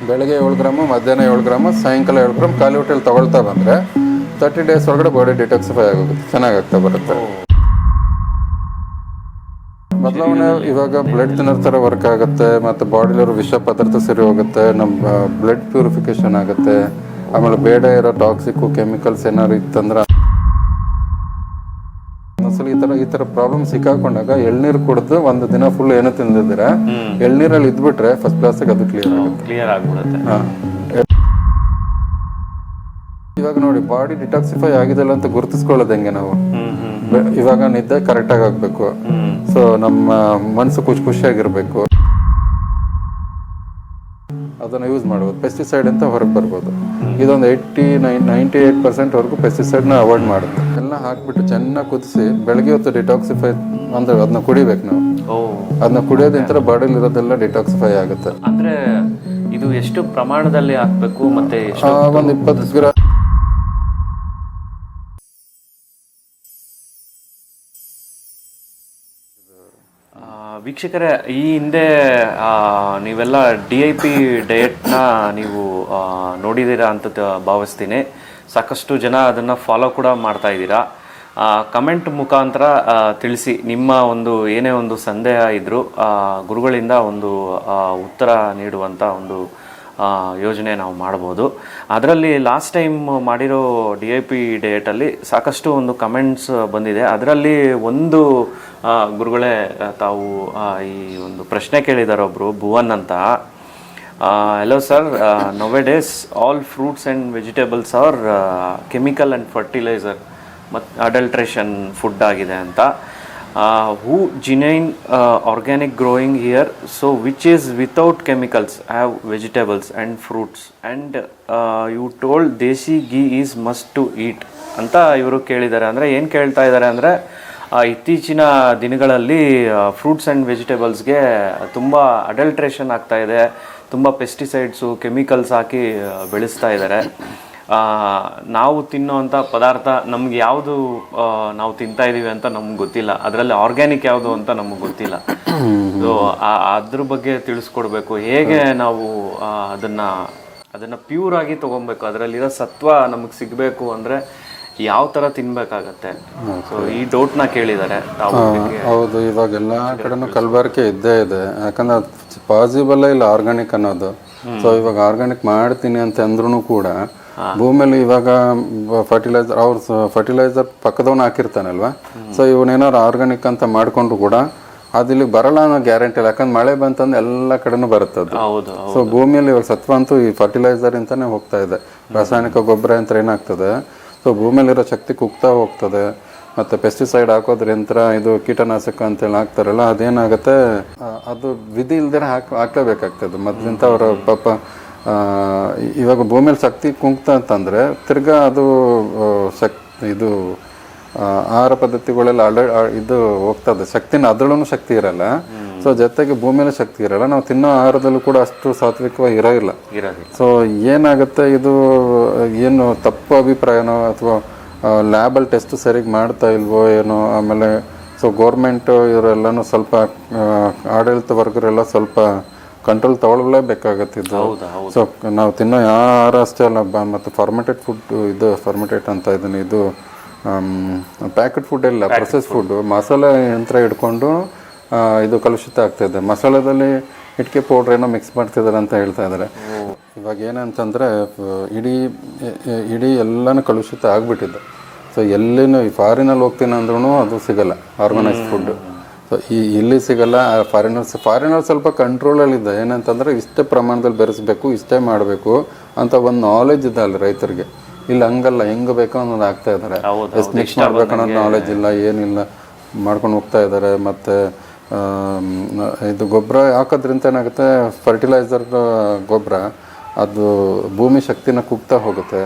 ಬೆಳಗ್ಗೆ 7 ಗ್ರಾಮು, ಮಧ್ಯಾಹ್ನ 7 ಗ್ರಾಮು, ಸಾಯಂಕಾಲ 7 ಗ್ರಾಮ್ ಖಾಲಿ ಹೊಟ್ಟೆಲಿ ತೊಗೊಳ್ತಾ ಬಂದರೆ 30 ಡೇಸ್ ಒಳಗಡೆ ಬಾಡಿ ಡಿಟಾಕ್ಸಿಫೈ ಆಗೋಗುತ್ತೆ, ಚೆನ್ನಾಗಾಗ್ತಾ ಬರುತ್ತೆ. ಬದಲಾವಣೆ ಇವಾಗ ಬ್ಲಡ್ ತಿನ್ನರ್ ಥರ ವರ್ಕ್ ಆಗುತ್ತೆ, ಮತ್ತು ಬಾಡಿಲಿರೋ ವಿಷ ಪದಾರ್ಥ ಸರಿ ಹೋಗುತ್ತೆ, ನಮ್ಮ ಬ್ಲಡ್ ಪ್ಯೂರಿಫಿಕೇಷನ್ ಆಗುತ್ತೆ. ಆಮೇಲೆ ಬೇಡ ಇರೋ ಟಾಕ್ಸಿಕ್ಕು ಕೆಮಿಕಲ್ಸ್ ಏನಾದ್ರು ಇತ್ತಂದ್ರೆ ಒಂದ್ಸಲ ಈ ಥರ ಪ್ರಾಬ್ಲಮ್ ಸಿಕ್ಕಾಕೊಂಡಾಗ ಎಳ್ನೀರು ಕುಡಿದು ಒಂದು ದಿನ ಫುಲ್ ಏನು ತಿಂದಿದ್ದೀರಾ ಎಳ್ನೀರಲ್ಲಿ ಇದ್ಬಿಟ್ರೆ ಫಸ್ಟ್ ಕ್ಲಾಸಿಗೆ ಅದು ಕ್ಲಿಯರ್ ಆಗ್ಬಿಡುತ್ತೆ. ಹಾಂ, ಇವಾಗ ನೋಡಿ ಬಾಡಿ ಡಿಟಾಕ್ಸಿಫೈ ಆಗಿದೆಲ್ಲ ಅಂತ ಗುರುತಿಸ್ಕೊಳ್ಳೋದು ಹೆಂಗೆ ನಾವು? ಇವಾಗ ನಿದ್ದೆ ಕರೆಕ್ಟಾಗಿ ಆಗಬೇಕು, ಸೊ ನಮ್ಮ ಮನಸ್ಸು ಖುಷಿಯಾಗಿರ್ಬೇಕು, ಅದನ್ನು ಯೂಸ್ ಮಾಡ್ಬೋದು. ಪೆಸ್ಟಿಸೈಡ್ ಅಂತ ಹೊರಗೆ ಬರ್ಬೋದು. ಇದೊಂದು 98% ವರೆಗೂ ಪೆಸ್ಟಿಸೈಡ್ನ ಅವಾಯ್ಡ್ ಮಾಡುತ್ತೆ. ಎಲ್ಲ ಹಾಕ್ಬಿಟ್ಟು ಚೆನ್ನಾಗಿ ಕುದಿಸಿ ಬೆಳಗ್ಗೆ ಹೊತ್ತು ಡಿಟಾಕ್ಸಿಫೈ ಅಂದ್ರೆ ಅದನ್ನ ಕುಡಿಬೇಕು ನಾವು. ಅದನ್ನ ಕುಡಿಯೋದಿಂತ ಬಾಡಿಲಿ ಇರೋದೆಲ್ಲ ಡಿಟಾಕ್ಸಿಫೈ ಆಗುತ್ತೆ. ಅಂದ್ರೆ ಇದು ಎಷ್ಟು ಪ್ರಮಾಣದಲ್ಲಿ ಹಾಕ್ಬೇಕು? ಮತ್ತೆ ಒಂದು 20 ಗ್ರಾಮ್. ವೀಕ್ಷಕರೇ, ಈ ಹಿಂದೆ ನೀವೆಲ್ಲ DIP ಡಯಟ್ನ ನೀವು ನೋಡಿದ್ದೀರಾ ಅಂತ ಭಾವಿಸ್ತೀನಿ. ಸಾಕಷ್ಟು ಜನ ಅದನ್ನು ಫಾಲೋ ಕೂಡ ಮಾಡ್ತಾ ಇದ್ದೀರಾ. ಕಮೆಂಟ್ ಮುಖಾಂತರ ತಿಳಿಸಿ, ನಿಮ್ಮ ಒಂದು ಏನೇ ಒಂದು ಸಂದೇಹ ಇದ್ದರೂ ಗುರುಗಳಿಂದ ಒಂದು ಉತ್ತರ ನೀಡುವಂಥ ಒಂದು ಯೋಜನೆ ನಾವು ಮಾಡ್ಬೋದು. ಅದರಲ್ಲಿ ಲಾಸ್ಟ್ ಟೈಮ್ ಮಾಡಿರೋ DIP ಡಯಟಲ್ಲಿ ಸಾಕಷ್ಟು ಒಂದು ಕಮೆಂಟ್ಸ್ ಬಂದಿದೆ. ಅದರಲ್ಲಿ ಒಂದು ಗುರುಗಳೇ ತಾವು ಈ ಒಂದು ಪ್ರಶ್ನೆ ಕೇಳಿದ್ದಾರೆ, ಒಬ್ಬರು ಭುವನ್ ಅಂತ. Hello sir, nowadays all fruits and vegetables are chemical and fertiliser ಮತ್ತು ಅಡಲ್ಟ್ರೇಷನ್ ಫುಡ್ ಆಗಿದೆ ಅಂತ. who genuine organic growing here, so which is without chemicals, have vegetables and fruits, and you told desi ghee is must to eat ಅಂತ ಇವರು ಕೇಳಿದ್ದಾರೆ. ಅಂದರೆ ಏನು ಕೇಳ್ತಾ ಇದ್ದಾರೆ ಅಂದರೆ, ಇತ್ತೀಚಿನ ದಿನಗಳಲ್ಲಿ ಫ್ರೂಟ್ಸ್ ಆ್ಯಂಡ್ ವೆಜಿಟೇಬಲ್ಸ್ಗೆ ತುಂಬ ಅಡಲ್ಟ್ರೇಷನ್ ಆಗ್ತಾ ಇದೆ, ತುಂಬ ಪೆಸ್ಟಿಸೈಡ್ಸು ಕೆಮಿಕಲ್ಸ್ ಹಾಕಿ ಬೆಳೆಸ್ತಾ ಇದ್ದಾರೆ. ನಾವು ತಿನ್ನೋವಂಥ ಪದಾರ್ಥ ನಮ್ಗೆ ಯಾವುದು ನಾವು ತಿಂತಾ ಇದ್ದೀವಿ ಅಂತ ನಮ್ಗೆ ಗೊತ್ತಿಲ್ಲ, ಅದರಲ್ಲಿ ಆರ್ಗ್ಯಾನಿಕ್ ಯಾವುದು ಅಂತ ನಮಗೆ ಗೊತ್ತಿಲ್ಲ. ಸೊ ಅದ್ರ ಬಗ್ಗೆ ತಿಳಿಸ್ಕೊಡ್ಬೇಕು. ಹೇಗೆ ನಾವು ಅದನ್ನು ಪ್ಯೂರ್ ಆಗಿ ತೊಗೊಬೇಕು, ಅದರಲ್ಲಿರೋ ಸತ್ವ ನಮಗೆ ಸಿಗಬೇಕು ಅಂದರೆ ಯಾವ ಥರ ತಿನ್ಬೇಕಾಗತ್ತೆ? ಸೊ ಈ ಡೌಟ್ನ ಕೇಳಿದ್ದಾರೆ ತಾವು. ಹೌದು, ಇವಾಗೆಲ್ಲ ಕಡೆನೂ ಕಲಬೆರಕೆ ಇದ್ದೇ ಇದೆ. ಯಾಕಂದ್ರೆ ಪಾಸಿಬಲ್ ಇಲ್ಲ ಆರ್ಗ್ಯಾನಿಕ್ ಅನ್ನೋದು. ಸೊ ಇವಾಗ ಆರ್ಗ್ಯಾನಿಕ್ ಮಾಡ್ತೀನಿ ಅಂತ ಅಂದ್ರೂ ಕೂಡ ಭೂಮಿಯಲ್ಲಿ ಇವಾಗ ಫರ್ಟಿಲೈಸರ್ ಪಕ್ಕದವನ್ನ ಹಾಕಿರ್ತಾನಲ್ವಾ, ಸೊ ಇವನೇನಾದ್ರು ಆರ್ಗ್ಯಾನಿಕ್ ಅಂತ ಮಾಡ್ಕೊಂಡ್ರು ಕೂಡ ಅದು ಇಲ್ಲಿಗೆ ಬರಲ್ಲ ಅನ್ನೋ ಗ್ಯಾರಂಟಿ ಇಲ್ಲ. ಯಾಕಂದ್ರೆ ಮಳೆ ಬಂತಂದ್ರೆ ಎಲ್ಲ ಕಡೆನೂ ಬರುತ್ತದು. ಸೊ ಭೂಮಿಯಲ್ಲಿ ಇವಾಗ ಸತ್ವ ಅಂತೂ ಈ ಫರ್ಟಿಲೈಸರ್ ಅಂತಾನೆ ಹೋಗ್ತಾ ಇದೆ. ರಾಸಾಯನಿಕ ಗೊಬ್ಬರ ಅಂತ ಏನಾಗ್ತದೆ, ಸೊ ಭೂಮಿಯಲ್ಲಿರೋ ಶಕ್ತಿ ಕುಗ್ತಾ ಹೋಗ್ತದೆ. ಮತ್ತು ಪೆಸ್ಟಿಸೈಡ್ ಹಾಕೋದ್ರಿಂತ ಇದು ಕೀಟನಾಶಕ ಅಂತೇಳಿ ಹಾಕ್ತಾರಲ್ಲ, ಅದೇನಾಗುತ್ತೆ, ಅದು ವಿಧಿ ಇಲ್ದೇ ಹಾಕ್ಲೇಬೇಕಾಗ್ತದೆ. ಮೊದಲಿಂದ ಅವರ ಪಾಪ ಇವಾಗ ಭೂಮಿಯಲ್ಲಿ ಶಕ್ತಿ ಕುಂಗ್ತಾ ಅಂತಂದರೆ ತಿರ್ಗಾ ಅದು ಇದು ಆಹಾರ ಪದ್ಧತಿಗಳೆಲ್ಲ ಇದು ಹೋಗ್ತದೆ, ಶಕ್ತಿನ ಅದರಲ್ಲೂ ಶಕ್ತಿ ಇರಲ್ಲ. ಸೊ ಜೊತೆಗೆ ಭೂಮಿಯಲ್ಲಿ ಶಕ್ತಿ ಇರಲ್ಲ, ನಾವು ತಿನ್ನೋ ಆಹಾರದಲ್ಲೂ ಕೂಡ ಅಷ್ಟು ಸಾತ್ವಿಕವಾಗಿ ಇರೋಲ್ಲ. ಸೊ ಏನಾಗುತ್ತೆ, ಇದು ಏನು ತಪ್ಪು ಅಭಿಪ್ರಾಯನೋ ಅಥವಾ ಲ್ಯಾಬಲ್ಲಿ ಟೆಸ್ಟ್ ಸರಿಯಾಗಿ ಮಾಡ್ತಾ ಇಲ್ವೋ ಏನೋ. ಆಮೇಲೆ ಸೊ ಗೌರ್ಮೆಂಟ್ ಇವರೆಲ್ಲನೂ ಸ್ವಲ್ಪ ಆಡಳಿತ ವರ್ಗರೆಲ್ಲ ಸ್ವಲ್ಪ ಕಂಟ್ರೋಲ್ ತಗೊಳ್ಲೇಬೇಕಾಗತ್ತಿದ್ದು. ಸೊ ನಾವು ತಿನ್ನೋ ಯಾವ ಆಹಾರ ಅಷ್ಟೇ ಅಲ್ಲ, ಮತ್ತು ಫಾರ್ಮೆಟೆಡ್ ಫುಡ್, ಇದು ಫಾರ್ಮೆಟೆಡ್ ಅಂತ ಇದನ್ನು, ಇದು ಪ್ಯಾಕೆಟ್ ಫುಡ್ ಇಲ್ಲ, ಪ್ರೊಸೆಸ್ ಫುಡ್ಡು, ಮಸಾಲೆ ಯಂತ್ರ ಹಿಡ್ಕೊಂಡು ಇದು ಕಲುಷಿತ ಆಗ್ತಾಯಿದೆ. ಮಸಾಲೆದಲ್ಲಿ ಇಟ್ಕೆ ಪೌಡ್ರ್ ಏನೋ ಮಿಕ್ಸ್ ಮಾಡ್ತಿದ್ದಾರೆ ಅಂತ ಹೇಳ್ತಾ ಇದ್ದಾರೆ. ಇವಾಗ ಏನಂತಂದರೆ ಇಡೀ ಎಲ್ಲನೂ ಕಲುಷಿತ ಆಗಿಬಿಟ್ಟಿದೆ. ಸೊ ಎಲ್ಲಿನೂ ಈ ಫಾರಿನಲ್ಲಿ ಹೋಗ್ತೀನಿ ಅಂದ್ರೂ ಅದು ಸಿಗಲ್ಲ ಆರ್ಗನೈಸ್ ಫುಡ್ಡು. ಸೊ ಇಲ್ಲಿ ಸಿಗಲ್ಲ. ಫಾರಿನರ್ಸ್ ಸ್ವಲ್ಪ ಕಂಟ್ರೋಲಲ್ಲಿದೆ. ಏನಂತಂದರೆ ಇಷ್ಟೇ ಪ್ರಮಾಣದಲ್ಲಿ ಬೆರೆಸಬೇಕು, ಇಷ್ಟೇ ಮಾಡಬೇಕು ಅಂತ ಒಂದು ನಾಲೆಜ್ ಇದೆ ಅಲ್ಲಿ ರೈತರಿಗೆ. ಇಲ್ಲಿ ಹಂಗಲ್ಲ, ಹೆಂಗೆ ಬೇಕೋ ಅನ್ನೋದು ಆಗ್ತಾ ಇದ್ದಾರೆ. ಎಷ್ಟು ಮಿಕ್ಸ್ ಮಾಡ್ಬೇಕು ಅನ್ನೋದು ನಾಲೆಜ್ ಇಲ್ಲ, ಏನಿಲ್ಲ, ಮಾಡ್ಕೊಂಡು ಹೋಗ್ತಾ ಇದ್ದಾರೆ. ಮತ್ತು ಇದು ಗೊಬ್ಬರ ಹಾಕೋದ್ರಿಂದ ಏನಾಗುತ್ತೆ, ಫರ್ಟಿಲೈಸರ್ ಗೊಬ್ಬರ ಅದು ಭೂಮಿ ಶಕ್ತಿನ ಕುಗ್ತಾ ಹೋಗುತ್ತೆ.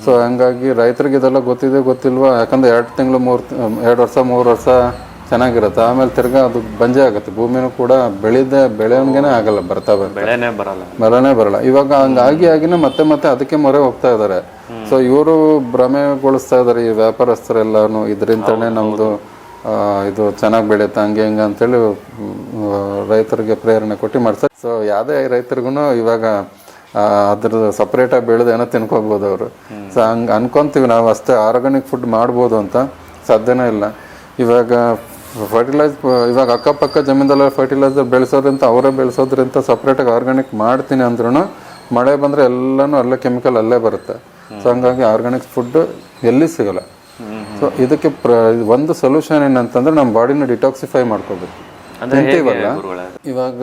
ಸೊ ಹಂಗಾಗಿ ರೈತರಿಗೆ ಇದೆಲ್ಲ ಗೊತ್ತಿಲ್ವಾ? ಯಾಕಂದರೆ 2 ತಿಂಗಳು 2 ವರ್ಷ 3 ವರ್ಷ ಚೆನ್ನಾಗಿರುತ್ತೆ, ಆಮೇಲೆ ತಿರ್ಗಾ ಅದು ಬಂಜೆ ಆಗುತ್ತೆ. ಭೂಮಿನೂ ಕೂಡ ಬೆಳೆಯೋಂಗೇನೆ ಆಗಲ್ಲ, ಬೆಳೆನೇ ಬರಲ್ಲ. ಇವಾಗ ಹಂಗಾಗಿನೇ ಮತ್ತೆ ಅದಕ್ಕೆ ಮೊರೆ ಹೋಗ್ತಾ ಇದ್ದಾರೆ. ಸೊ ಇವರು ಭ್ರಮೆಗೊಳಿಸ್ತಾ ಇದ್ದಾರೆ ಈ ವ್ಯಾಪಾರಸ್ಥರೆಲ್ಲಾನು, ಇದರಿಂದನೇ ನಮ್ಮದು ಇದು ಚೆನ್ನಾಗಿ ಬೆಳೆಯುತ್ತೆ ಹಂಗೆ ಹಿಂಗೆ ಅಂತೇಳಿ ರೈತರಿಗೆ ಪ್ರೇರಣೆ ಕೊಟ್ಟು ಮಾಡ್ತಾರೆ. ಸೊ ಯಾವುದೇ ರೈತರಿಗೂ ಇವಾಗ ಅದ್ರದ್ದು ಸಪ್ರೇಟಾಗಿ ಬೆಳೆದು ಏನೋ ತಿನ್ಕೋಬೋದು ಅವರು. ಸೊ ಹಂಗೆ ಅನ್ಕೊಂತೀವಿ ನಾವು ಅಷ್ಟೇ ಆರ್ಗಾನಿಕ್ ಫುಡ್ ಮಾಡ್ಬೋದು ಅಂತ, ಸಾಧ್ಯನೇ ಇಲ್ಲ. ಇವಾಗ ಇವಾಗ ಅಕ್ಕಪಕ್ಕ ಜಮೀನಲ್ಲ ಫರ್ಟಿಲೈಸರ್ ಬೆಳೆಸೋದ್ರಿಂದ ಅವರೇ ಬೆಳೆಸೋದ್ರಿಂದ ಸಪ್ರೇಟಾಗಿ ಆರ್ಗಾನಿಕ್ ಮಾಡ್ತೀನಿ ಅಂದ್ರೂ ಮಳೆ ಬಂದರೆ ಎಲ್ಲನೂ ಅಲ್ಲೇ ಕೆಮಿಕಲ್ ಅಲ್ಲೇ ಬರುತ್ತೆ. ಸೊ ಹಂಗಾಗಿ ಆರ್ಗಾನಿಕ್ ಫುಡ್ ಎಲ್ಲಿ ಸಿಗಲ್ಲ. ಸೊ ಇದಕ್ಕೆ ಒಂದು ಸೊಲ್ಯೂಷನ್ ಏನಂತಂದ್ರೆ ನಮ್ಮ ಬಾಡಿನ ಡಿಟಾಕ್ಸಿಫೈ ಮಾಡ್ಕೋಬೇಕು. ತಿಂತೀವಲ್ಲ ಇವಾಗ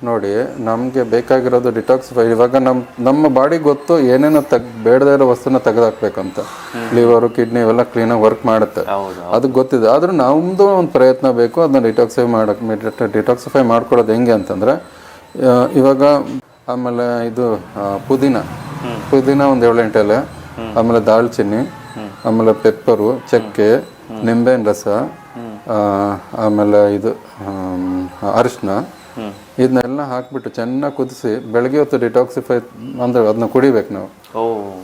ನೋಡಿ, ನಮಗೆ ಬೇಕಾಗಿರೋದು ಡಿಟಾಕ್ಸಿಫೈ. ಇವಾಗ ನಮ್ಮ ಬಾಡಿ ಗೊತ್ತು ಏನೇನೋ ಬೇಡದೇ ಇರೋ ವಸ್ತುನ ತೆಗೆದಾಕ್ಬೇಕಂತ. ಲಿವರು ಕಿಡ್ನಿ ಇವೆಲ್ಲ ಕ್ಲೀನಾಗಿ ವರ್ಕ್ ಮಾಡುತ್ತೆ, ಅದಕ್ಕೆ ಗೊತ್ತಿದೆ. ಆದ್ರೂ ನಮ್ಮದು ಒಂದು ಪ್ರಯತ್ನ ಬೇಕು ಅದನ್ನ ಡಿಟಾಕ್ಸಿಫೈ ಮಾಡ್ಕೊಳ್ಳೋದು ಹೆಂಗೆ ಅಂತಂದ್ರೆ, ಇವಾಗ ಆಮೇಲೆ ಇದು ಪುದೀನ ಒಂದು 7-8 ಎಲೆ, ಆಮೇಲೆ ದಾಲ್ಚಿನ್ನಿ, ಆಮೇಲೆ ಪೆಪ್ಪರು, ಚಕ್ಕೆ, ನಿಂಬೆಹಣ್ಣು ರಸ, ಆಮೇಲೆ ಇದು ಅರಿಶಿನ, ಇದನ್ನೆಲ್ಲ ಹಾಕ್ಬಿಟ್ಟು ಚೆನ್ನಾಗಿ ಕುದಿಸಿ ಬೆಳಗ್ಗೆ ಹೊತ್ತು ಡಿಟಾಕ್ಸಿಫೈ ಅಂದ್ರೆ ಅದನ್ನ ಕುಡಿಬೇಕು ನಾವು.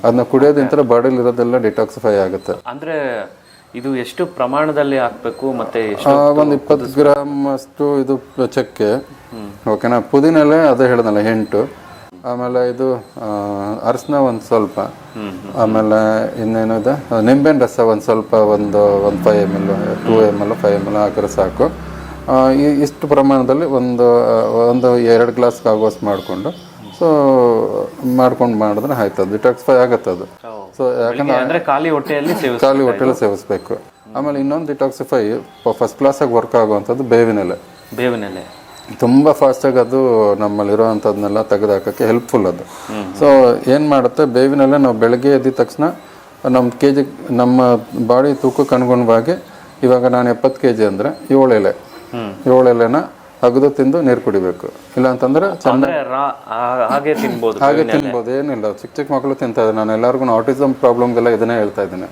ಅದನ್ನ ಕುಡಿಯೋದ್ರಿಂದ ಬಾಡಿಲಿ ಇರೋದೆಲ್ಲ ಡಿಟಾಕ್ಸಿಫೈ ಆಗುತ್ತೆ. ಅಂದ್ರೆ ಇದು ಎಷ್ಟು ಪ್ರಮಾಣದಲ್ಲಿ ಹಾಕ್ಬೇಕು ಮತ್ತೆ ಒಂದು 20 ಗ್ರಾಮ್ ಅಷ್ಟು ಇದು ಚಕ್ಕೆ, ಓಕೆನಾ. ಪುದೀನ ಎಲೆ ಅದೇ ಹೇಳ್ದಲ್ಲ 8, ಆಮೇಲೆ ಇದು ಅರಿಶಿನ ಒಂದು ಸ್ವಲ್ಪ, ಆಮೇಲೆ ಇನ್ನೇನು ಇದೆ ನಿಂಬೆಹಣ್ಣು ರಸ ಒಂದು ಸ್ವಲ್ಪ, ಒಂದು 5 ml 2 ml 5 ml ಹಾಕಿದ್ರೆ ಸಾಕು. ಇಷ್ಟು ಪ್ರಮಾಣದಲ್ಲಿ ಒಂದು 2 ಗ್ಲಾಸ್ಗೆ ಆಗುವಷ್ಟು ಮಾಡಿಕೊಂಡು ಮಾಡಿದ್ರೆ ಆಯ್ತದೆ, ಡಿಟಾಕ್ಸಿಫೈ ಆಗತ್ತೆ ಅದು. ಸೊ ಯಾಕಂದ್ರೆ ಖಾಲಿ ಹೊಟ್ಟೆಯಲ್ಲಿ ಸೇವಿಸ್ಬೇಕು. ಆಮೇಲೆ ಇನ್ನೊಂದು ಡಿಟಾಕ್ಸಿಫೈ ಫಸ್ಟ್ ಕ್ಲಾಸಾಗಿ ವರ್ಕ್ ಆಗುವಂಥದ್ದು ಬೇವಿನ ಎಲೆ. ತುಂಬ ಫಾಸ್ಟಾಗಿ ಅದು ನಮ್ಮಲ್ಲಿರೋವಂಥದ್ದನ್ನೆಲ್ಲ ತೆಗೆದುಹಾಕೋಕ್ಕೆ ಹೆಲ್ಪ್ಫುಲ್ ಅದು. ಸೊ ಏನು ಮಾಡುತ್ತೆ, ಬೇವಿನ ಎಲೆ ನಾವು ಬೆಳಗ್ಗೆ ಎದ್ದ ತಕ್ಷಣ ನಮ್ಮ ಬಾಡಿ ತೂಕಕ್ಕೆ ಅನುಗುಣವಾಗಿ, ಇವಾಗ ನಾನು 70 kg ಅಂದರೆ 7 ಎಲೆನ ಅಗದು ತಿಂದು ನೀರು ಕುಡಿಬೇಕು. ಇಲ್ಲ ಅಂತಂದ್ರೆ ಹಾಗೆ ತಿನ್ಬೋದು, ಏನಿಲ್ಲ. ಚಿಕ್ಕ ಮಕ್ಕಳು ತಿಂತಾ ಇದ್ದಾರೆ. ನಾನು ಎಲ್ಲರಿಗೂ ಆಟಿಸಮ್ ಪ್ರಾಬ್ಲಮ್ಗೆಲ್ಲ ಇದನ್ನೇ ಹೇಳ್ತಾ ಇದ್ದೀನಿ.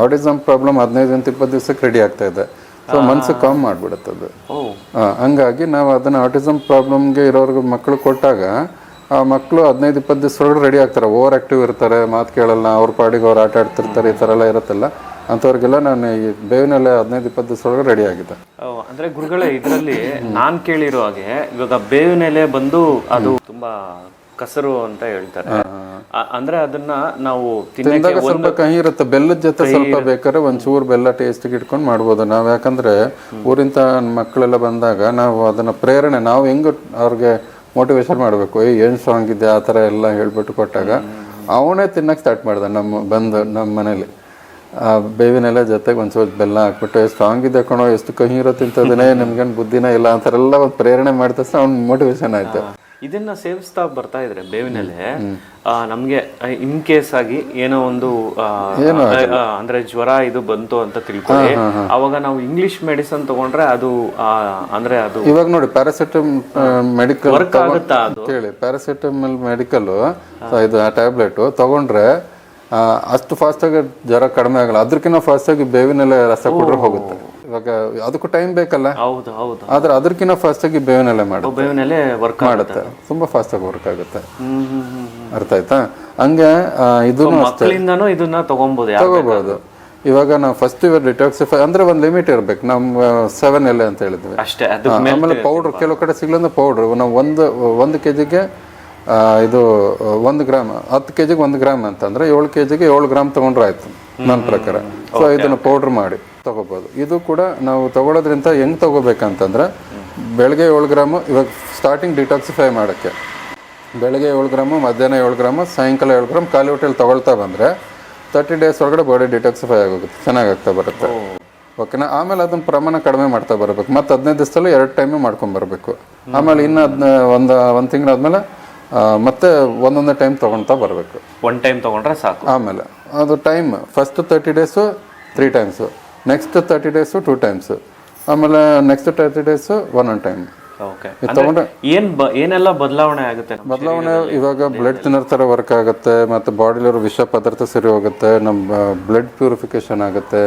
ಆಟಿಸಮ್ ಪ್ರಾಬ್ಲಮ್ 15-20 ದಿವಸಕ್ಕೆ ರೆಡಿ ಆಗ್ತಾ ಇದೆ. ಸೊ ಮನ್ಸು ಕಾಮ್ ಮಾಡಿಬಿಡುತ್ತದು. ಹಂಗಾಗಿ ನಾವು ಅದನ್ನು ಆಟಿಸಮ್ ಪ್ರಾಬ್ಲಮ್ಗೆ ಇರೋರ್ಗೆ ಮಕ್ಕಳು ಕೊಟ್ಟಾಗ ಆ ಮಕ್ಕಳು 15-20 ದಿವಸದೊಳಗೆ ರೆಡಿ ಆಗ್ತಾರೆ. ಓವರ್ ಆಕ್ಟಿವ್ ಇರ್ತಾರೆ, ಮಾತು ಕೇಳಲ್ಲ, ಅವ್ರ ಪಾಡಿಗೆ ಅವ್ರು ಆಟ ಆಡ್ತಿರ್ತಾರೆ, ಈ ಥರ ಎಲ್ಲ ಇರುತ್ತಲ್ಲ, ಅಂಥವ್ರಿಗೆಲ್ಲ ನಾನು ಈ ಬೇವಿನೆಲೆ 15-20 ದಿವಸದೊಳಗೆ ರೆಡಿ ಆಗಿದೆ. ಅಂದ್ರೆ ಗುರುಗಳೇ, ಇದರಲ್ಲಿ ನಾನು ಕೇಳಿರೋ ಹಾಗೆ ಇವಾಗ ಬೇವಿನೆಲೆ ಬಂದು ಅದು ತುಂಬಾ ಕಸರು ಅಂತ ಹೇಳ್ತಾರೆ. ಅಂದ್ರೆ ಅದನ್ನ ನಾವು ತಿಂದಾಗ ಸ್ವಲ್ಪ ಕಹಿ ಇರುತ್ತೆ. ಬೆಲ್ಲದ ಜೊತೆ ಸ್ವಲ್ಪ ಬೇಕಾದ್ರೆ ಒಂಚೂರು ಬೆಲ್ಲ ಟೇಸ್ಟಿಗೆ ಇಟ್ಕೊಂಡು ಮಾಡ್ಬೋದು ನಾವು. ಯಾಕಂದ್ರೆ ಊರಿಂದ ಮಕ್ಕಳೆಲ್ಲ ಬಂದಾಗ ನಾವು ಅದನ್ನ ಪ್ರೇರಣೆ, ನಾವು ಹೆಂಗ್ ಅವ್ರಿಗೆ ಮೋಟಿವೇಶನ್ ಮಾಡಬೇಕು, ಏನು ಸ್ಟ್ರಾಂಗ್ ಇದೆ ಆ ಥರ ಎಲ್ಲ ಹೇಳ್ಬಿಟ್ಟು ಕೊಟ್ಟಾಗ ಅವನೇ ತಿನ್ನಕ್ಕೆ ಸ್ಟಾರ್ಟ್ ಮಾಡ್ದ. ನಮ್ಮ ಮನೇಲಿ ಬೇವಿನೆಲೆ ಜೊತೆಗೆ ಒಂಚೂರು ಬೆಲ್ಲ ಹಾಕ್ಬಿಟ್ಟು, ಸ್ಟ್ರಾಂಗ್ ಇದೆ ಕಣೋ, ಎಷ್ಟು ಕಹಿ ಇರೋ ತಿಂತದೇನೆ, ನಿಮ್ಗೇನು ಬುದ್ಧಿನ ಇಲ್ಲ ಅಂತಾರೆಲ್ಲ ಒಂದು ಪ್ರೇರಣೆ ಮಾಡ್ತಾ ಅವ್ನ ಮೋಟಿವೇಶನ್ ಆಯ್ತು. ಇದನ್ನ ಸೇವಿಸ್ತಾ ಬರ್ತಾ ಇದ್ರೆ ಬೇವಿನೆಲೆ ನಮ್ಗೆ ಇನ್ ಕೇಸ್ ಆಗಿ ಏನೋ ಒಂದು ಅಂದ್ರೆ ಜ್ವರ ಇದು ಬಂತು ಅಂತ ತಿಳ್ಕೊಳ್ಳಿ, ಅವಾಗ ನಾವು ಇಂಗ್ಲಿಷ್ ಮೆಡಿಸನ್ ತಗೊಂಡ್ರೆ ಅದು ಅಂದ್ರೆ ಅದು ಇವಾಗ ನೋಡಿ ಪ್ಯಾರಾಸಿಟಮ್ ಮೆಡಿಕಲ್ ವರ್ಕ್ ಆಗುತ್ತಾ ಅದು ಕೇಳಿ. ಪ್ಯಾರಾಸಿಟಮಲ್ ಮೆಡಿಕಲ್ ಇದು ಟ್ಯಾಬ್ಲೆಟ್ ತಗೊಂಡ್ರೆ ಅಷ್ಟು ಫಾಸ್ಟಾಗಿ ಜ್ವರ ಕಡಿಮೆ ಆಗಲ್ಲ. ಅದಕ್ಕಿಂತ ಫಾಸ್ಟಾಗಿ ಬೇವಿನೆಲೆ ರಸ ಕೊಟ್ರೆ ಹೋಗುತ್ತೆ. ಇವಾಗ ಅದಕ್ಕೂ ಟೈಮ್ ಬೇಕಲ್ಲ. ಆದ್ರೆ ಅದಕ್ಕಿಂತ ಫಾಸ್ಟಾಗಿ ಬೇವಿನೆಲೆ ಮಾಡುತ್ತೆ, ತುಂಬಾ ಫಾಸ್ಟಾಗಿ ವರ್ಕ್ ಆಗುತ್ತೆ. ಅರ್ಥ ಆಯ್ತಾ? ಹಂಗೆ ಇದನ್ನ ತಗೋಬಹುದು. ಇವಾಗ ನಾವು ಫಸ್ಟ್ ಡಿಟಾಕ್ಸಿಫೈ ಅಂದ್ರೆ ಒಂದು ಲಿಮಿಟ್ ಇರ್ಬೇಕು. ನಮ್ಮ 7 ಎಲೆ ಅಂತ ಹೇಳಿದ್ವಿ ಅಷ್ಟೇ. ಆಮೇಲೆ ಪೌಡರ್ ಕೆಲವು ಕಡೆ ಸಿಗ್ಲಂದ್ರೆ ಪೌಡರ್ ನಾವು ಒಂದು ಕೆಜಿಗೆ ಇದು 1 ಗ್ರಾಮ್, 10 kg 1 ಗ್ರಾಮ್ ಅಂತಂದ್ರೆ 7 kgಗೆ 7 ಗ್ರಾಮ್ ತಗೊಂಡ್ರೆ ಆಯ್ತು ನನ್ನ ಪ್ರಕಾರ. ಸೊ ಇದನ್ನ ಪೌಡರ್ ಮಾಡಿ ತಗೋಬಹುದು. ಇದು ಕೂಡ ನಾವು ತಗೊಳ್ಳೋದ್ರಿಂದ ಹೆಂಗ್ ತಗೋಬೇಕಂತಂದ್ರೆ, ಬೆಳಗ್ಗೆ 7 ಗ್ರಾಮು, ಇವಾಗ ಸ್ಟಾರ್ಟಿಂಗ್ ಡಿಟಾಕ್ಸಿಫೈ ಮಾಡೋಕ್ಕೆ ಬೆಳಗ್ಗೆ 7 ಗ್ರಾಮು, ಮಧ್ಯಾಹ್ನ 7 ಗ್ರಾಮು, ಸಾಯಂಕಾಲ 7 ಗ್ರಾಮ್ ಖಾಲಿ ಹೊಟ್ಟೆಲಿ ತಗೊಳ್ತಾ ಬಂದರೆ 30 days ಒಳಗಡೆ ಬಾಡಿ ಡಿಟಾಕ್ಸಿಫೈ ಆಗೋಗುತ್ತೆ, ಚೆನ್ನಾಗಾಗ್ತಾ ಬರುತ್ತೆ. ಓಕೆನಾ? ಆಮೇಲೆ ಅದನ್ನ ಪ್ರಮಾಣ ಕಡಿಮೆ ಮಾಡ್ತಾ ಬರಬೇಕು. ಮತ್ತು 15 ದಿವಸದಲ್ಲಿ 2 ಟೈಮು ಮಾಡ್ಕೊಂಬರ್ಬೇಕು. ಆಮೇಲೆ ಇನ್ನು ಒಂದು ತಿಂಗಳಾದ್ಮೇಲೆ ಮತ್ತೆ ಒಂದೊಂದೇ ಟೈಮ್ ತೊಗೊಳ್ತಾ ಬರಬೇಕು. 1 ಟೈಮ್ ತೊಗೊಂಡ್ರೆ ಸಾಕು. ಆಮೇಲೆ ಅದು time first 30 days 3 times, next 30 days 2 times, ಆಮೇಲೆ ನೆಕ್ಸ್ಟ್ 30 days 1 time. ಏನೆಲ್ಲ ಬದಲಾವಣೆ ಆಗುತ್ತೆ? ಬದಲಾವಣೆ ಇವಾಗ ಬ್ಲಡ್ ತಿನ್ನರ್ ಥರ ವರ್ಕ್ ಆಗುತ್ತೆ, ಮತ್ತು ಬಾಡಿಲಿರೋ ವಿಷ ಪದಾರ್ಥ ಸರಿ ಹೋಗುತ್ತೆ, ನಮ್ಮ ಬ್ಲಡ್ ಪ್ಯೂರಿಫಿಕೇಶನ್ ಆಗುತ್ತೆ.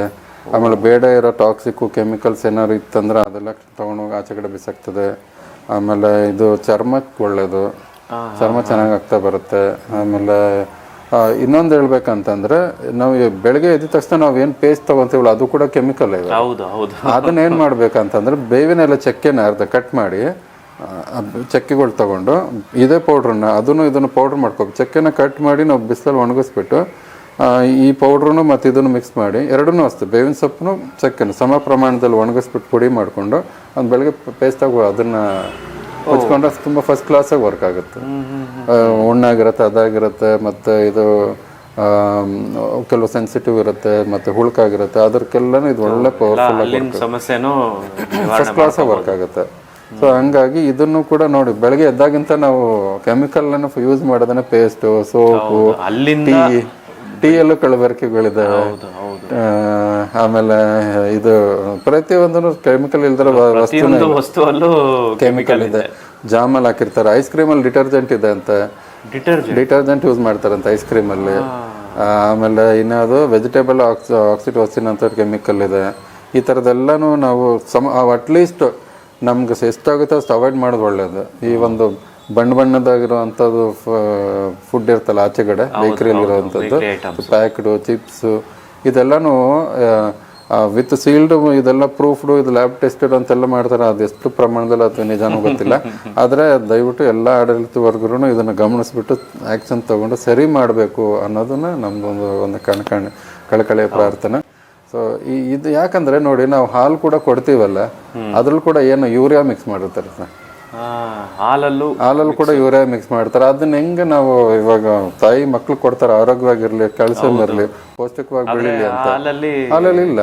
ಆಮೇಲೆ ಬೇಡ ಇರೋ ಟಾಕ್ಸಿಕ್ ಕೆಮಿಕಲ್ಸ್ ಏನಾದ್ರು ಇತ್ತಂದ್ರೆ ಅದೆಲ್ಲ ತೊಗೊಂಡೋಗಿ ಆಚೆ ಕಡೆ ಬಿಸಾಕ್ತದೆ. ಆಮೇಲೆ ಇದು ಚರ್ಮಕ್ಕೆ ಒಳ್ಳೇದು, ಚರ್ಮ ಚೆನ್ನಾಗಿ ಆಗ್ತಾ ಬರುತ್ತೆ. ಆಮೇಲೆ ಇನ್ನೊಂದು ಹೇಳ್ಬೇಕಂತಂದ್ರೆ, ನಾವು ಬೆಳಗ್ಗೆ ಎದ್ದ ತಕ್ಷಣ ನಾವು ಏನು ಪೇಸ್ಟ್ ತಗೊಂತೀವಲ್ಲ ಅದು ಕೂಡ ಕೆಮಿಕಲ್ ಇದೆ. ಅದನ್ನ ಏನ್ ಮಾಡ್ಬೇಕಂತಂದ್ರೆ, ಬೇವಿನೆಲ್ಲ ಚಕ್ಕೆನ ಅರ್ಧ ಕಟ್ ಮಾಡಿ ಚಕ್ಕೆಗಳು ತಗೊಂಡು ಇದೇ ಪೌಡ್ರನ್ನ ಇದನ್ನು ಪೌಡ್ರ್ ಮಾಡ್ಕೋಬೇಕು. ಚಕ್ಕೆನ ಕಟ್ ಮಾಡಿ ನಾವು ಬಿಸಿಲಲ್ಲಿ ಒಣಗಿಸ್ಬಿಟ್ಟು ಈ ಪೌಡ್ರನ್ನು ಮತ್ತು ಇದನ್ನು ಮಿಕ್ಸ್ ಮಾಡಿ ಎರಡನ್ನೂ ಅಷ್ಟೇ ಬೇವಿನ ಸೊಪ್ಪನ್ನು ಚಕ್ಕೆನ ಸಮ ಪ್ರಮಾಣದಲ್ಲಿ ಒಣಗಿಸ್ಬಿಟ್ಟು ಪುಡಿ ಮಾಡಿಕೊಂಡು ಅದು ಬೆಳಗ್ಗೆ ಪೇಸ್ಟಾಗಿ ಅದನ್ನು ಹಚ್ಕೊಂಡ್ರೆ ತುಂಬ ಫಸ್ಟ್ ಕ್ಲಾಸಾಗಿ ವರ್ಕ್ ಆಗುತ್ತೆ. ಹುಣ್ಣಾಗಿರುತ್ತೆ, ಅದಾಗಿರುತ್ತೆ, ಮತ್ತು ಇದು ಕೆಲವು ಸೆನ್ಸಿಟಿವ್ ಇರುತ್ತೆ, ಮತ್ತು ಹುಳುಕಾಗಿರುತ್ತೆ, ಅದಕ್ಕೆಲ್ಲನೂ ಇದು ಒಳ್ಳೆ ಪವರ್ಫುಲ್ ಸಮಸ್ಯೆನೂ ಫಸ್ಟ್ ಕ್ಲಾಸಾಗಿ ವರ್ಕ್ ಆಗುತ್ತೆ. ಸೊ ಹಂಗಾಗಿ ಇದನ್ನು ಕೂಡ ನೋಡಿ ಬೆಳಗ್ಗೆ ಎದ್ದಾಗಿಂತ ನಾವು ಕೆಮಿಕಲ್ನ ಯೂಸ್ ಮಾಡೋದನ್ನ ಪೇಸ್ಟು, ಸೋಪು, ಟೀಯಲ್ಲೂ ಕಲಬೆರಕೆಗಳಿದ್ದಾವೆ. ಆಮೇಲೆ ಇದು ಪ್ರತಿಯೊಂದನ್ನು ಕೆಮಿಕಲ್ ಇಲ್ದಿರೋ ವಸ್ತುವಲ್ಲೂ ಕೆಮಿಕಲ್ ಇದೆ. ಜಾಮಲ್ಲಿ ಹಾಕಿರ್ತಾರೆ, ಐಸ್ ಕ್ರೀಮಲ್ಲಿ ಡಿಟರ್ಜೆಂಟ್ ಇದೆ ಅಂತ, ಡಿಟರ್ಜೆಂಟ್ ಯೂಸ್ ಮಾಡ್ತಾರಂತೆ ಐಸ್ ಕ್ರೀಮಲ್ಲಿ. ಆಮೇಲೆ ಇನ್ಯಾವುದು ವೆಜಿಟೇಬಲ್ ಆಕ್ಸಿಟೋಸಿನ್ ಅಂತ ಕೆಮಿಕಲ್ ಇದೆ. ಈ ಥರದ್ದೆಲ್ಲನೂ ನಾವು ಅಟ್ಲೀಸ್ಟ್ ನಮ್ಗೆ ಎಷ್ಟಾಗುತ್ತೆ ಅಷ್ಟು ಅವಾಯ್ಡ್ ಮಾಡೋದು ಒಳ್ಳೇದು. ಈ ಒಂದು ಬಣ್ಣದಾಗಿರುವಂಥದ್ದು ಫುಡ್ ಇರ್ತಲ್ಲ ಆಚೆಗಡೆ ಬೇಕರಿಯಲ್ಲಿ ಇರೋವಂಥದ್ದು, ಪ್ಯಾಕ್ಡು ಚಿಪ್ಸು, ಇದೆಲ್ಲನೂ ವಿತ್ ಸೀಲ್ಡ್, ಇದೆಲ್ಲ ಪ್ರೂಫ್ಡು, ಇದು ಲ್ಯಾಬ್ ಟೆಸ್ಟೆಡ್ ಅಂತೆಲ್ಲ ಮಾಡ್ತಾರೆ. ಅದೆಷ್ಟು ಪ್ರಮಾಣದಲ್ಲಿ ಅದು ನಿಜಾನೂ ಗೊತ್ತಿಲ್ಲ. ಆದರೆ ದಯವಿಟ್ಟು ಎಲ್ಲ ಆಡಳಿತ ಇದನ್ನು ಗಮನಿಸ್ಬಿಟ್ಟು ಆ್ಯಕ್ಷನ್ ತೊಗೊಂಡು ಸರಿ ಮಾಡಬೇಕು ಅನ್ನೋದನ್ನ ನಮ್ಮದೊಂದು ಕಳಕಳಿಯ ಪ್ರಾರ್ಥನೆ. ಸೊ ಇದು ಯಾಕಂದರೆ ನೋಡಿ, ನಾವು ಹಾಲು ಕೂಡ ಕೊಡ್ತೀವಲ್ಲ, ಅದ್ರಲ್ಲಿ ಕೂಡ ಏನು ಯೂರಿಯಾ ಮಿಕ್ಸ್ ಮಾಡಿರ್ತಾರೆ ಸರ್. ಹಾಲಲ್ಲೂ ಕೂಡ ಯೂರಿಯಾ ಮಿಕ್ಸ್ ಮಾಡ್ತಾರೆ. ಅದನ್ನ ಹೆಂಗೆ ನಾವು ಇವಾಗ ತಾಯಿ ಮಕ್ಳು ಕೊಡ್ತಾರೆ ಆರೋಗ್ಯವಾಗಿರ್ಲಿ, ಕ್ಯಾಲ್ಸಿಯಂ ಇರಲಿ, ಪೌಷ್ಟಿಕವಾಗಿ ಬೆಳೀಲಿ ಅಂತ. ಹಾಲಲ್ಲಿ ಇಲ್ಲ.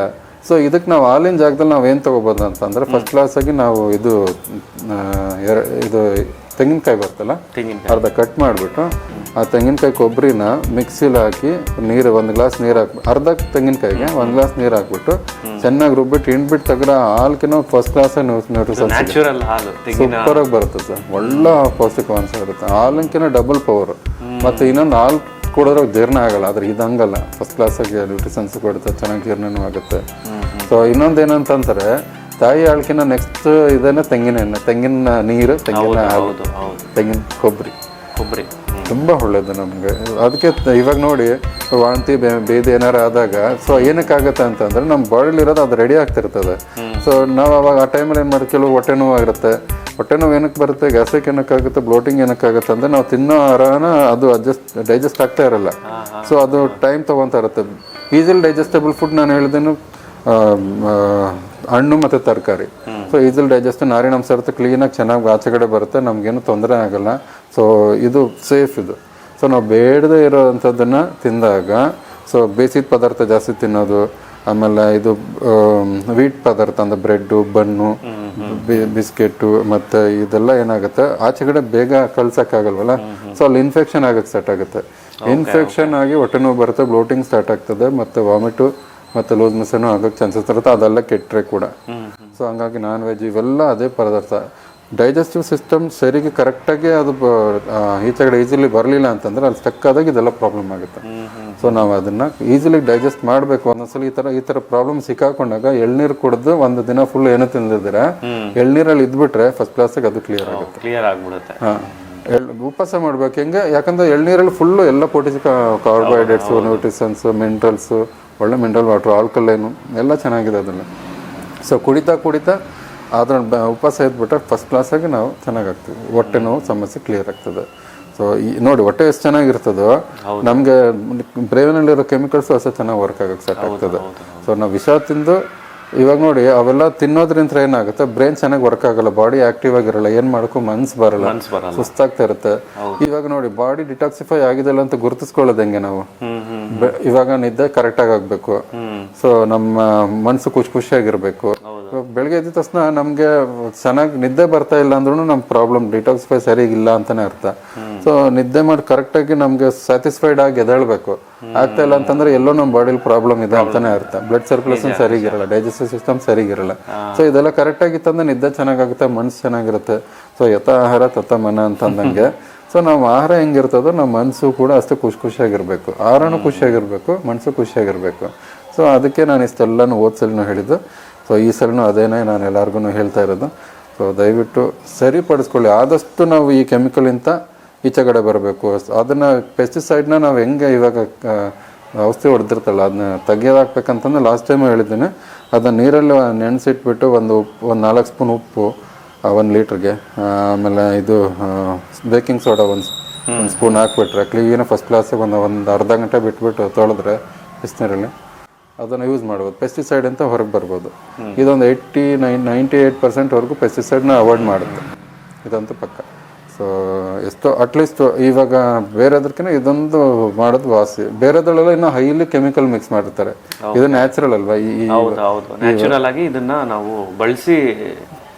ಸೊ ಇದಕ್ಕೆ ನಾವು ಹಾಲಿನ ಜಾಗದಲ್ಲಿ ನಾವು ಏನು ತೊಗೋಬೋದು ಅಂತಂದರೆ ಫಸ್ಟ್ ಕ್ಲಾಸಾಗಿ ನಾವು ಇದು ತೆಂಗಿನಕಾಯಿ ಬರ್ತಲ್ಲ, ಅರ್ಧ ಕಟ್ ಮಾಡಿಬಿಟ್ಟು ಆ ತೆಂಗಿನಕಾಯಿ ಕೊಬ್ಬರಿನ ಮಿಕ್ಸಿಲಿ ಹಾಕಿ ನೀರು 1 ಗ್ಲಾಸ್ ನೀರು ಅರ್ಧ ತೆಂಗಿನಕಾಯಿಗೆ 1 ಗ್ಲಾಸ್ ನೀರು ಹಾಕ್ಬಿಟ್ಟು ಚೆನ್ನಾಗಿ ರುಬ್ಬಿಟ್ಟು ಹಿಂಡ್ಬಿಟ್ಟು ತೆಗ್ರ ಹಾಲ್ಕಿನ ಫಸ್ಟ್ ಕ್ಲಾಸ್ ನ್ಯೂಟ್ರಿಷನ್ ಸೂಪರ್ ಆಗಿ ಬರುತ್ತೆ ಸರ್. ಒಳ್ಳೆ ಪೌಷ್ಟಿಕಾಂಶ ಇರುತ್ತೆ. ಹಾಲಿನ ಡಬಲ್ ಪವರ್. ಮತ್ತು ಇನ್ನೊಂದು ಹಾಲು ಕುಡಿದ್ರೆ ಜೀರ್ಣ ಆಗಲ್ಲ, ಆದ್ರೆ ಇದು ಹಂಗಲ್ಲ, ಫಸ್ಟ್ ಕ್ಲಾಸಾಗಿ ನ್ಯೂಟ್ರಿಷನ್ಸ್ ಕೊಡುತ್ತೆ, ಚೆನ್ನಾಗಿ ಜೀರ್ಣನೂ ಆಗುತ್ತೆ. ಸೊ ಇನ್ನೊಂದು ಏನಂತಂತಾರೆ, ತಾಯಿ ಹಾಲ್ಕಿನ ನೆಕ್ಸ್ಟ್ ಇದೇನೆ ತೆಂಗಿನ ಎಣ್ಣೆ, ತೆಂಗಿನ ನೀರು, ತೆಂಗಿನ ಹಾಲು, ತೆಂಗಿನ ಕೊಬ್ಬರಿ ತುಂಬ ಒಳ್ಳೇದು ನಮಗೆ. ಅದಕ್ಕೆ ಇವಾಗ ನೋಡಿ ವಾಂತಿ ಬೇದಿ ಏನಾರು ಆದಾಗ ಸೊ ಏನಕ್ಕಾಗತ್ತೆ ಅಂತಂದ್ರೆ ನಮ್ಮ ಬಾಡಿಲಿ ಇರೋದು ಅದು ರೆಡಿ ಆಗ್ತಿರ್ತದೆ. ಸೊ ನಾವು ಅವಾಗ ಆ ಟೈಮಲ್ಲಿ ಏನು ಮಾಡಿ ಕೆಲವು ಹೊಟ್ಟೆ ನೋವು ಆಗಿರುತ್ತೆ. ಹೊಟ್ಟೆ ನೋವು ಏನಕ್ಕೆ ಬರುತ್ತೆ, ಗ್ಯಾಸ್ಟ್ರಿಕ್ ಏನಕ್ಕಾಗುತ್ತೆ, ಬ್ಲೋಟಿಂಗ್ ಏನಕ್ಕಾಗುತ್ತೆ ಅಂದರೆ ನಾವು ತಿನ್ನೋ ಆಹಾರನ ಅದು ಡೈಜೆಸ್ಟ್ ಆಗ್ತಾ ಇರಲ್ಲ. ಸೊ ಅದು ಟೈಮ್ ತೊಗೊತಾ ಇರುತ್ತೆ. ಈಸಿಲಿ ಡೈಜೆಸ್ಟಬಲ್ ಫುಡ್ ನಾನು ಹೇಳಿದ್ದೇನು ಹಣ್ಣು ಮತ್ತು ತರಕಾರಿ. ಸೊ ಈಸಿಲಿ ಡೈಜೆಸ್ಟ್, ನಾರಿನಾಂಶ ಇರುತ್ತೆ, ಕ್ಲೀನಾಗಿ ಚೆನ್ನಾಗಿ ಆಚೆಗಡೆ ಬರುತ್ತೆ, ನಮಗೇನು ತೊಂದರೆ ಆಗಲ್ಲ. ಸೊ ಇದು ಸೇಫ್ ಇದು. ಸೊ ನಾವು ಬೇಡದೇ ಇರೋವಂಥದ್ದನ್ನು ತಿಂದಾಗ ಸೊ ಬೇಯಿಸಿದ ಪದಾರ್ಥ ಜಾಸ್ತಿ ತಿನ್ನೋದು, ಆಮೇಲೆ ಇದು ವೀಟ್ ಪದಾರ್ಥ ಅಂದರೆ ಬ್ರೆಡ್ಡು, ಬನ್ನು, ಬಿಸ್ಕೆಟು, ಮತ್ತು ಇದೆಲ್ಲ ಏನಾಗುತ್ತೆ ಆಚೆಗಡೆ ಬೇಗ ಕಳ್ಸೋಕ್ಕಾಗಲ್ವಲ್ಲ. ಸೊ ಅಲ್ಲಿ ಇನ್ಫೆಕ್ಷನ್ ಆಗೋಕ್ಕೆ ಸ್ಟಾರ್ಟ್ ಆಗುತ್ತೆ. ಇನ್ಫೆಕ್ಷನ್ ಆಗಿ ಹೊಟ್ಟೆ ನೋವು ಬರುತ್ತೆ, ಬ್ಲೋಟಿಂಗ್ ಸ್ಟಾರ್ಟ್ ಆಗ್ತದೆ, ಮತ್ತು ವಾಮಿಟು ಮತ್ತು ಲೂಸ್ ಮಿಷನು ಆಗೋಕ್ಕೆ ಚಾನ್ಸಸ್ ಇರುತ್ತೆ. ಅದೆಲ್ಲ ಕೆಟ್ಟರೆ ಕೂಡ. ಸೊ ಹಂಗಾಗಿ ನಾನ್ ವೆಜ್ ಇವೆಲ್ಲ ಅದೇ ಪದಾರ್ಥ. ಡೈಜೆಸ್ಟಿವ್ ಸಿಸ್ಟಮ್ ಸರಿಗೆ ಕರೆಕ್ಟಾಗಿ ಅದು ಈಚೆಗಡೆ ಈಸಿಲಿ ಬರಲಿಲ್ಲ ಅಂತಂದರೆ ಅಲ್ಲಿ ಸ್ಟಕ್ ಆದಾಗ ಇದೆಲ್ಲ ಪ್ರಾಬ್ಲಮ್ ಆಗುತ್ತೆ. ಸೊ ನಾವು ಅದನ್ನು ಈಸಿಲಿ ಡೈಜೆಸ್ಟ್ ಮಾಡಬೇಕು. ಒಂದೊಂದ್ಸಲ ಈ ಥರ ಪ್ರಾಬ್ಲಮ್ ಸಿಕ್ಕಾಕೊಂಡಾಗ ಎಳ್ನೀರು ಕುಡಿದು ಒಂದು ದಿನ ಫುಲ್ ಏನು ತಿಂದಿದ್ದೀರಾ ಎಳ್ನೀರಲ್ಲಿ ಇದ್ಬಿಟ್ರೆ ಫಸ್ಟ್ ಕ್ಲಾಸಿಗೆ ಅದು ಕ್ಲಿಯರ್ ಆಗ್ಬಿಡುತ್ತೆ. ಹಾಂ, ಉಪವಾಸ ಮಾಡ್ಬೇಕು. ಹೆಂಗೆ, ಯಾಕಂದರೆ ಎಳ್ನೀರಲ್ಲಿ ಫುಲ್ಲು ಎಲ್ಲ ಪೌಷ್ಟಿಕ ಕಾರ್ಬೋಹೈಡ್ರೇಟ್ಸು, ನ್ಯೂಟ್ರಿಷನ್ಸು, ಮಿನರಲ್ಸು, ಒಳ್ಳೆ ಮಿನರಲ್ ವಾಟ್ರು, ಆಲ್ಕಲೈನು ಎಲ್ಲ ಚೆನ್ನಾಗಿದೆ ಅದನ್ನು. ಸೊ ಕುಡಿತಾ ಅದರ ಉಪವಾಸ ಇದ್ಬಿಟ್ರೆ ಫಸ್ಟ್ ಕ್ಲಾಸಾಗಿ ನಾವು ಚೆನ್ನಾಗಾಗ್ತೀವಿ. ಹೊಟ್ಟೆ ನೋವು ಸಮಸ್ಯೆ ಕ್ಲಿಯರ್ ಆಗ್ತದೆ. ಸೊ ನೋಡಿ ಹೊಟ್ಟೆ ಎಷ್ಟು ಚೆನ್ನಾಗಿರ್ತದೋ ನಮಗೆ ಬ್ರೈನಲ್ಲಿರೋ ಕೆಮಿಕಲ್ಸು ಅಷ್ಟೇ ಚೆನ್ನಾಗಿ ವರ್ಕ್ ಆಗೋಕ್ಕೆ ಸ್ಟಾರ್ಟ್ ಆಗ್ತದೆ. ಸೊ ನಾವು ವಿಷ ತಿಂದು ಇವಾಗ ನೋಡಿ ಅವೆಲ್ಲ ತಿನ್ನೋದ್ರಿಂದ ಏನಾಗುತ್ತೆ, ಬ್ರೈನ್ ಚೆನ್ನಾಗಿ ವರ್ಕ್ ಆಗಲ್ಲ, ಬಾಡಿ ಆಕ್ಟಿವ್ ಆಗಿರಲ್ಲ, ಏನು ಮಾಡೋಕ್ಕೂ ಮನ್ಸು ಬರಲ್ಲ, ಸುಸ್ತಾಗ್ತಾ ಇರುತ್ತೆ. ಇವಾಗ ನೋಡಿ ಬಾಡಿ ಡಿಟಾಕ್ಸಿಫೈ ಆಗಿದೆಲ್ಲ ಅಂತ ಗುರುತಿಸ್ಕೊಳ್ಳೋದು ಹೆಂಗೆ ನಾವು, ಇವಾಗ ನಿದ್ದೆ ಕರೆಕ್ಟಾಗಿ ಆಗಬೇಕು. ಸೊ ನಮ್ಮ ಮನಸ್ಸು ಖುಷಿಯಾಗಿರ್ಬೇಕು. ಬೆಳಗ್ಗೆ ಎದ್ದ ತಕ್ಷಣ ನಮಗೆ ಚೆನ್ನಾಗಿ ನಿದ್ದೆ ಬರ್ತಾ ಇಲ್ಲ ಅಂದ್ರೂ ನಮ್ಮ ಪ್ರಾಬ್ಲಮ್ ಡಿಟಾಕ್ಸಿಫೈ ಸರಿಗಿಲ್ಲ ಅಂತಾನೆ ಅರ್ಥ. ಸೊ ನಿದ್ದೆ ಮಾಡಿ ಕರೆಕ್ಟಾಗಿ ನಮಗೆ ಸ್ಯಾಟಿಸ್ಫೈಡ್ ಆಗಿ ಎದ್ದೇಳಬೇಕು. ಆಗ್ತಾ ಇಲ್ಲ ಅಂತಂದ್ರೆ ಎಲ್ಲೋ ನಮ್ಮ ಬಾಡಿಲಿ ಪ್ರಾಬ್ಲಮ್ ಇದೆ ಅಂತಾನೆ ಅರ್ಥ. ಬ್ಲಡ್ ಸರ್ಕ್ಯುಲೇಷನ್ ಸರಿಗಿರಲ್ಲ, ಡೈಜೆಸ್ಟಿವ್ ಸಿಸ್ಟಮ್ ಸರಿಗಿರಲ್ಲ. ಸೊ ಇದೆಲ್ಲ ಕರೆಕ್ಟಾಗಿತ್ತಂದ್ರೆ ನಿದ್ದೆ ಚೆನ್ನಾಗಾಗುತ್ತೆ, ಮನಸ್ಸು ಚೆನ್ನಾಗಿರುತ್ತೆ. ಸೊ ಯಥ ಆಹಾರ ತಥ ಮನ ಅಂತಂದಂಗೆ. ಸೊ ನಾವು ಆಹಾರ ಹೆಂಗಿರ್ತದೋ ನಮ್ಮ ಮನಸ್ಸು ಕೂಡ ಅಷ್ಟೇ ಖುಷಿಯಾಗಿರ್ಬೇಕು. ಆಹಾರನೂ ಖುಷಿಯಾಗಿರ್ಬೇಕು, ಮನಸ್ಸು ಖುಷಿಯಾಗಿರ್ಬೇಕು. ಸೊ ಅದಕ್ಕೆ ನಾನು ಇಷ್ಟೆಲ್ಲನೂ ಓದ್ಸಲಿನೂ ಹೇಳಿದ್ದು. ಸೊ ಈ ಸಲನೂ ಅದೇನೇ ನಾನು ಎಲ್ಲರಿಗೂ ಹೇಳ್ತಾ ಇರೋದು. ಸೊ ದಯವಿಟ್ಟು ಸರಿಪಡಿಸ್ಕೊಳ್ಳಿ. ಆದಷ್ಟು ನಾವು ಈ ಕೆಮಿಕಲಿಂದ ಈಚೆಗಡೆ ಬರಬೇಕು. ಅದನ್ನು ಪೆಸ್ಟಿಸೈಡ್ನ ನಾವು ಹೆಂಗೆ ಇವಾಗ ಔಷಧಿ ಹೊಡೆದಿರ್ತಲ್ಲ ಅದನ್ನ ತೆಗೆಯೋದಾಕ್ಬೇಕಂತಂದ್ರೆ ಲಾಸ್ಟ್ ಟೈಮು ಹೇಳಿದ್ದೀನಿ. ಅದನ್ನು ನೀರಲ್ಲಿ ನೆನೆಸಿಟ್ಬಿಟ್ಟು ಒಂದು 4 ಸ್ಪೂನ್ ಉಪ್ಪು, 1 ಲೀಟ್ರಿಗೆ. ಆಮೇಲೆ ಇದು ಬೇಕಿಂಗ್ ಸೋಡಾ ಒಂದು ಸ್ಪೂನ್ ಹಾಕ್ಬಿಟ್ರೆ ಕ್ಲೀನ್ ಫಸ್ಟ್ ಕ್ಲಾಸಿಗೆ ಒಂದು ಅರ್ಧ ಗಂಟೆ ಬಿಟ್ಬಿಟ್ಟು ತೊಳೆದ್ರೆ ಬಿಸಿನೀರಲ್ಲಿ ಅದನ್ನು ಯೂಸ್ ಮಾಡ್ಬೋದು. ಪೆಸ್ಟಿಸೈಡ್ ಅಂತ ಹೊರಗೆ ಬರ್ಬೋದು. ಇದೊಂದು 98% ಪೆಸ್ಟಿಸೈಡ್ನ ಅವಾಯ್ಡ್ ಮಾಡುತ್ತೆ, ಇದಂತೂ ಪಕ್ಕ. ಸೊ ಎಷ್ಟೋ ಅಟ್ಲೀಸ್ಟ್ ಇವಾಗ ಬೇರೆದಕ್ಕಿಂತ ಇದೊಂದು ಮಾಡೋದು ವಾಸಿ. ಬೇರೆದ್ರಲ್ಲೆಲ್ಲ ಇನ್ನೂ ಹೈಲಿ ಕೆಮಿಕಲ್ ಮಿಕ್ಸ್ ಮಾಡಿರ್ತಾರೆ, ಇದು ನ್ಯಾಚುರಲ್ ಅಲ್ವಾ? ನ್ಯಾಚುರಲ್ ಆಗಿ ಇದನ್ನ ನಾವು ಬಳಸಿ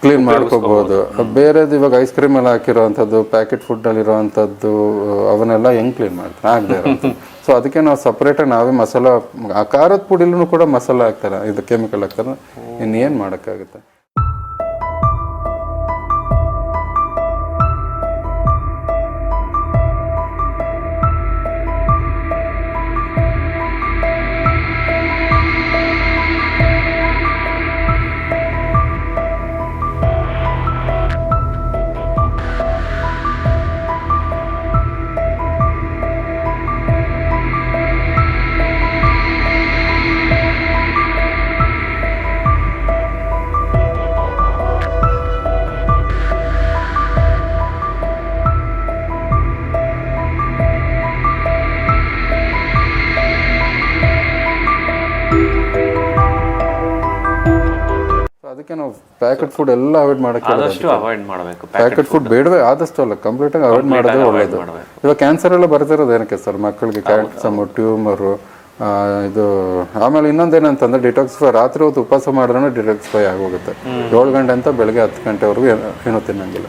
ಕ್ಲೀನ್ ಮಾಡ್ಕೋಬಹುದು. ಬೇರೆದು ಇವಾಗ ಐಸ್ ಕ್ರೀಮ್ ಎಲ್ಲ ಹಾಕಿರೋವಂಥದ್ದು, ಪ್ಯಾಕೆಟ್ ಫುಡ್ ಅಲ್ಲಿ ಇರೋವಂಥದ್ದು ಅವನ್ನೆಲ್ಲ ಹೆಂಗ್ ಕ್ಲೀನ್ ಮಾಡ್ತಾರೆ? ಆಗದೆ ಇರೋದು. ಸೊ ಅದಕ್ಕೆ ನಾವು ಸಪ್ರೇಟಾಗಿ ನಾವೇ ಮಸಾಲ, ಆ ಖಾರದ ಪುಡಿಲೂ ಕೂಡ ಮಸಾಲ ಹಾಕ್ತಾರೆ, ಇದು ಕೆಮಿಕಲ್ ಹಾಕ್ತಾರೆ. ಇನ್ನೇನು ಮಾಡೋಕ್ಕಾಗುತ್ತೆ? ಅದಕ್ಕೆ ನಾವು ಪ್ಯಾಕೆಟ್ ಫುಡ್ ಎಲ್ಲ ಅವಾಯ್ಡ್ ಮಾಡೋಕ್ಕೆ ಅವಾಯ್ಡ್ ಮಾಡಬೇಕು. ಪ್ಯಾಕೆಟ್ ಫುಡ್ ಬೇಡವೇ ಆದಷ್ಟು ಅಲ್ಲ, ಕಂಪ್ಲೀಟಾಗಿ ಅವಾಯ್ಡ್ ಮಾಡೋದೇ ಒಳ್ಳೇದು. ಇವಾಗ ಕ್ಯಾನ್ಸರ್ ಎಲ್ಲ ಬರ್ತಿರೋದು ಏನಕ್ಕೆ ಸರ್? ಮಕ್ಕಳಿಗೆ ಕ್ಯಾನ್ಸರ್, ಟ್ಯೂಮರು, ಇದು. ಆಮೇಲೆ ಇನ್ನೊಂದೇನಂತಂದ್ರೆ ಡಿಟಾಕ್ಸಿಫೈ, ರಾತ್ರಿ ಹೊತ್ತು ಉಪವಾಸ ಮಾಡಿದ್ರೆ ಡಿಟಾಕ್ಸಿಫೈ ಆಗೋಗುತ್ತೆ. 7 ಗಂಟೆ ಅಂತ ಬೆಳಗ್ಗೆ 10 ಗಂಟೆವರೆಗೂ ಏನೂ ತಿನ್ನಂಗಿಲ್ಲ.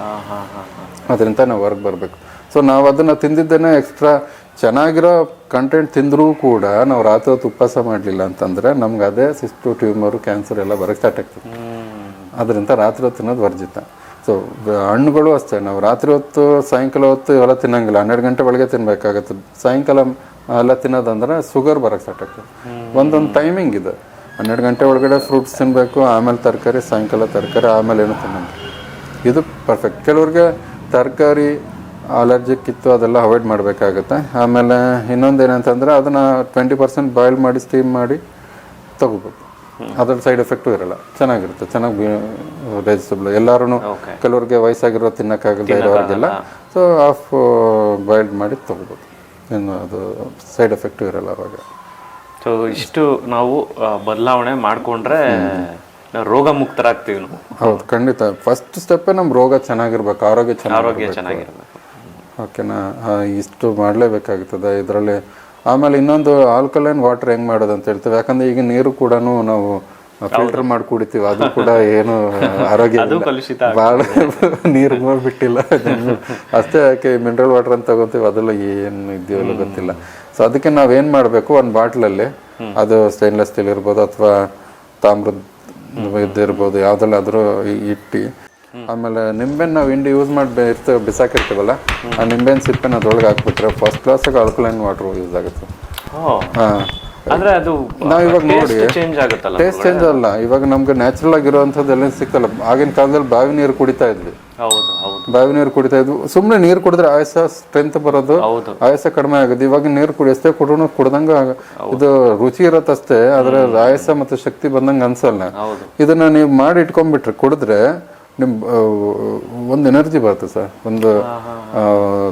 ಅದರಿಂದ ನಾವು ಹೊರಗೆ ಬರಬೇಕು. ಸೊ ನಾವು ಅದನ್ನು ತಿಂದಿದ್ದೇನೆ ಎಕ್ಸ್ಟ್ರಾ ಚೆನ್ನಾಗಿರೋ ಕಂಟೆಂಟ್ ತಿಂದರೂ ಕೂಡ ನಾವು ರಾತ್ರಿ ಹೊತ್ತು ಉಪವಾಸ ಮಾಡಲಿಲ್ಲ ಅಂತಂದರೆ ನಮ್ಗೆ ಅದೇ ಸಿಸ್ಟು, ಟ್ಯೂಮರು, ಕ್ಯಾನ್ಸರ್ ಎಲ್ಲ ಬರೋಕ್ಕೆ ಸ್ಟಾರ್ಟ್ ಆಗ್ತದೆ. ಅದರಿಂದ ರಾತ್ರಿ ಹೊತ್ತು ತಿನ್ನೋದು ವರ್ಜಿತ. ಸೊ ಹಣ್ಣುಗಳು ಅಷ್ಟೇ, ನಾವು ರಾತ್ರಿ ಹೊತ್ತು ಸಾಯಂಕಾಲ ಹೊತ್ತು ಇವೆಲ್ಲ ತಿನ್ನಂಗಿಲ್ಲ. 12 ಗಂಟೆ ಒಳಗೆ ತಿನ್ನಬೇಕಾಗುತ್ತೆ. ಸಾಯಂಕಾಲ ಎಲ್ಲ ತಿನ್ನೋದಂದ್ರೆ ಶುಗರ್ ಬರೋಕ್ಕೆ ಸ್ಟಾರ್ಟ್ ಆಗ್ತದೆ. ಒಂದೊಂದು ಟೈಮಿಂಗ್ ಇದೆ. 12 ಗಂಟೆ ಒಳಗಡೆ ಫ್ರೂಟ್ಸ್ ತಿನ್ನಬೇಕು, ಆಮೇಲೆ ತರಕಾರಿ, ಸಾಯಂಕಾಲ ತರಕಾರಿ, ಆಮೇಲೆ ಏನು ತಿನ್ನೋದು. ಇದು ಪರ್ಫೆಕ್ಟ್. ಕೆಲವ್ರಿಗೆ ತರಕಾರಿ ಅಲರ್ಜಿಕ್ ಇತ್ತು, ಅದೆಲ್ಲ ಅವಾಯ್ಡ್ ಮಾಡಬೇಕಾಗುತ್ತೆ. ಆಮೇಲೆ ಇನ್ನೊಂದು ಏನಂತಂದರೆ ಅದನ್ನು 20% ಬಾಯ್ಲ್ ಮಾಡಿ ಸ್ಟೀಮ್ ಮಾಡಿ ತೊಗೋಬೇಕು. ಅದ್ರ ಸೈಡ್ ಎಫೆಕ್ಟು ಇರಲ್ಲ, ಚೆನ್ನಾಗಿರುತ್ತೆ, ಚೆನ್ನಾಗಿ ಡೈಜೆಸ್ಟಬಲ್. ಎಲ್ಲರೂ ಕೆಲವ್ರಿಗೆ ವಯಸ್ಸಾಗಿರೋ ತಿನ್ನೋಕ್ಕಾಗಲ್ಲ ಇರೋರಿಗೆಲ್ಲ ಸೊ ಹಾಫ್ ಬಾಯ್ಲ್ಡ್ ಮಾಡಿ ತೊಗೋಬೋದು. ಏನು ಅದು ಸೈಡ್ ಎಫೆಕ್ಟು ಇರಲ್ಲ ಅವಾಗ. ಸೊ ಇಷ್ಟು ನಾವು ಬದಲಾವಣೆ ಮಾಡಿಕೊಂಡ್ರೆ ರೋಗ ಮುಕ್ತರಾಗ್ತೀವಿ ನಾವು. ಹೌದು, ಖಂಡಿತ. ಫಸ್ಟ್ ಸ್ಟೆಪ್ಪೇ ನಮ್ಮ ರೋಗ ಚೆನ್ನಾಗಿರ್ಬೇಕು, ಆರೋಗ್ಯ ಚೆನ್ನಾಗಿರ್ಬೇಕು. ಓಕೆನಾ? ಇಷ್ಟು ಮಾಡಲೇಬೇಕಾಗ್ತದೆ ಇದರಲ್ಲಿ. ಆಮೇಲೆ ಇನ್ನೊಂದು ಆಲ್ಕಲೈನ್ ವಾಟರ್ ಹೆಂಗೆ ಮಾಡೋದು ಅಂತ ಹೇಳ್ತೀವಿ. ಯಾಕಂದರೆ ಈಗ ನೀರು ಕೂಡ ನಾವು ಫಿಲ್ಟರ್ ಮಾಡಿ ಕುಡಿತೀವಿ, ಅದು ಕೂಡ ಏನು ಆರೋಗ್ಯ ಭಾಳ ನೀರು ಬಿಟ್ಟಿಲ್ಲ ಅಷ್ಟೇ. ಯಾಕೆ ಮಿನರಲ್ ವಾಟರ್ ಅಂತ ತಗೋತೀವಿ, ಅದೆಲ್ಲ ಏನು ಇದೆಯಲ್ಲ ಗೊತ್ತಿಲ್ಲ. ಸೊ ಅದಕ್ಕೆ ನಾವೇನು ಮಾಡಬೇಕು, ಒಂದು ಬಾಟ್ಲಲ್ಲಿ, ಅದು ಸ್ಟೇನ್ಲೆಸ್ ಸ್ಟೀಲ್ ಇರ್ಬೋದು ಅಥವಾ ತಾಮ್ರದ ಇದಿರ್ಬೋದು, ಯಾವುದಲ್ಲಾದರೂ ಇಟ್ಟು, ಆಮೇಲೆ ನಿಂಬೆಹಣ್ಣು ನಾವು ಹಿಂಡಿ ಯೂಸ್ ಮಾಡಿ ಬಿಸಾಕಿರ್ತೀವಲ್ಲ, ಆ ನಿಂಬೆಹಣ್ಣು ಸಿಪ್ಪೆನ ಅದ್ರೊಳಗೆ ಹಾಕ್ಬಿಟ್ರೆ ಫಸ್ಟ್ ಕ್ಲಾಸಾಗಿ ಆಲ್ಕಲೈನ್ ವಾಟರ್ ಯೂಸ್ ಆಗುತ್ತೆ. ಹಾಂ, ಅಂದ್ರೆ ಅದು ನಾವು ಇವಾಗ ನೋಡಿ ಚೇಂಜ್ ಆಗುತ್ತಲ್ಲ, ಟೇಸ್ಟ್ ಚೇಂಜ್ ಅಲ್ಲ. ಇವಾಗ ನಮ್ಗೆ ನ್ಯಾಚುರಲ್ ಆಗಿರುವಂಥದ್ದು ಎಲ್ಲ ಸಿಕ್ಕಲ್ಲ. ಆಗಿನ ಕಾಲದಲ್ಲಿ ಬಾವಿ ನೀರು ಕುಡಿತಾ ಇದ್ವಿ. ಬಾವಿ ನೀರು ಕುಡಿತಾ ಇದ್ವಿ. ಸುಮ್ಮನೆ ನೀರು ಕುಡಿದ್ರೆ ಆಯಾಸ, ಸ್ಟ್ರೆಂತ್ ಬರೋದು, ಆಯಾಸ ಕಡಿಮೆ ಆಗೋದು. ಇವಾಗ ನೀರು ಎಷ್ಟೇ ಕುಡಿದ್ರು ಕುಡ್ದಂಗ ಇದು ರುಚಿ ಇರತ್ತಷ್ಟೇ, ಆದ್ರೆ ಆಯಾಸ ಮತ್ತು ಶಕ್ತಿ ಬಂದಂಗೆ ಅನ್ಸಲ್ಲ. ಇದನ್ನ ನೀವು ಮಾಡಿ ಇಟ್ಕೊಂಡ್ಬಿಟ್ರೆ ಕುಡಿದ್ರೆ ನಿಮ್ ಒಂದು ಎನರ್ಜಿ ಬರುತ್ತೆ ಸರ್. ಒಂದು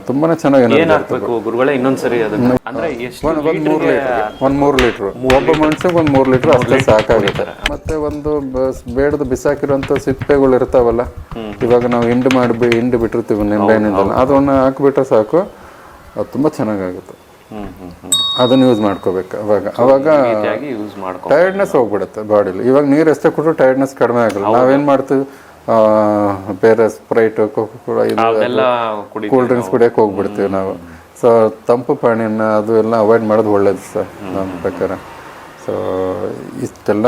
ತುಂಬಾನೇ ಚೆನ್ನಾಗಿ ಗುರುಗಳೇ ಇನ್ನೊಂದ್ಸರಿ ಒಂದ್ 3 ಲೀಟ್ರು ಒಬ್ಬ ಮನುಷ್ಯಗೆ 3 ಲೀಟ್ರ್ ಅಷ್ಟೇ ಸಾಕಾಗುತ್ತೆ. ಮತ್ತೆ ಒಂದು ಬೇಡದು ಬಿಸಾಕಿರೋಂಥ ಸಿಪ್ಪೆಗಳು ಇರ್ತಾವಲ್ಲ, ಇವಾಗ ನಾವು ಹಿಂಡಿ ಬಿಟ್ಟಿರ್ತೀವಿ ನಿಂಬೆಹಣ್ಣಿಂದಲ್ಲ, ಅದನ್ನ ಹಾಕ್ಬಿಟ್ರೆ ಸಾಕು, ಅದು ತುಂಬಾ ಚೆನ್ನಾಗಾಗುತ್ತೆ. ಅದನ್ನ ಯೂಸ್ ಮಾಡ್ಕೋಬೇಕು. ಅವಾಗ ಟೈರ್ಡ್ನೆಸ್ ಹೋಗ್ಬಿಡುತ್ತೆ ಬಾಡಿಲಿ. ಇವಾಗ ನೀರು ಎಷ್ಟೇ ಕೊಟ್ಟರು ಟೈರ್ಡ್ನೆಸ್ ಕಡಿಮೆ ಆಗಲ್ಲ. ನಾವೇನ್ ಮಾಡ್ತೀವಿ, ಬೇರೆ ಸ್ಪ್ರೈಟ್, ಕೋಕೋ ಕೂಲ್ ಡ್ರಿಂಕ್ಸ್ ಕುಡಿಯೋಕೆ ಹೋಗ್ಬಿಡ್ತೀವಿ ನಾವು. ಸೊ ತಂಪು ಪಾನೀಯನ ಅದು ಎಲ್ಲ ಅವಾಯ್ಡ್ ಮಾಡೋದು ಒಳ್ಳೇದು ಸರ್ ನಮ್ಮ ಪ್ರಕಾರ. ಸೊ ಇಷ್ಟೆಲ್ಲ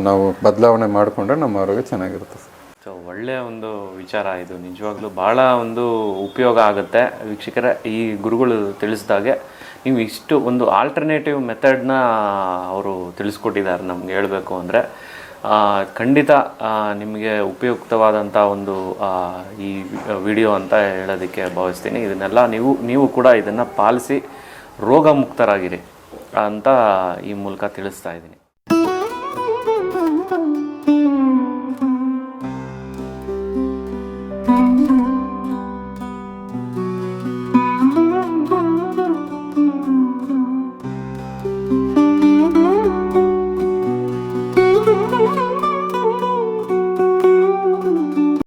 ನಾವು ಬದಲಾವಣೆ ಮಾಡಿಕೊಂಡ್ರೆ ನಮ್ಮ ಆರೋಗ್ಯ ಚೆನ್ನಾಗಿರುತ್ತೆ ಸರ್. ಸೊ ಒಳ್ಳೆಯ ಒಂದು ವಿಚಾರ ಇದು, ನಿಜವಾಗ್ಲೂ ಭಾಳ ಒಂದು ಉಪಯೋಗ ಆಗುತ್ತೆ ವೀಕ್ಷಕರೇ. ಈ ಗುರುಗಳು ತಿಳಿಸಿದಾಗೆ ನೀವು ಇಷ್ಟು ಒಂದು ಆಲ್ಟರ್ನೇಟಿವ್ ಮೆಥಡ್ನ ಅವರು ತಿಳಿಸ್ಕೊಟ್ಟಿದ್ದಾರೆ ನಮ್ಗೆ ಹೇಳಬೇಕು ಅಂದರೆ. ಖಂಡಿತ ನಿಮಗೆ ಉಪಯುಕ್ತವಾದಂಥ ಒಂದು ಈ ವಿಡಿಯೋ ಅಂತ ಹೇಳೋದಕ್ಕೆ ಭಾವಿಸ್ತೀನಿ. ಇದನ್ನೆಲ್ಲ ನೀವು ಕೂಡ ಇದನ್ನು ಪಾಲಿಸಿ ರೋಗ ಮುಕ್ತರಾಗಿರಿ ಅಂತ ಈ ಮೂಲಕ ತಿಳಿಸ್ತಾ ಇದ್ದೀನಿ.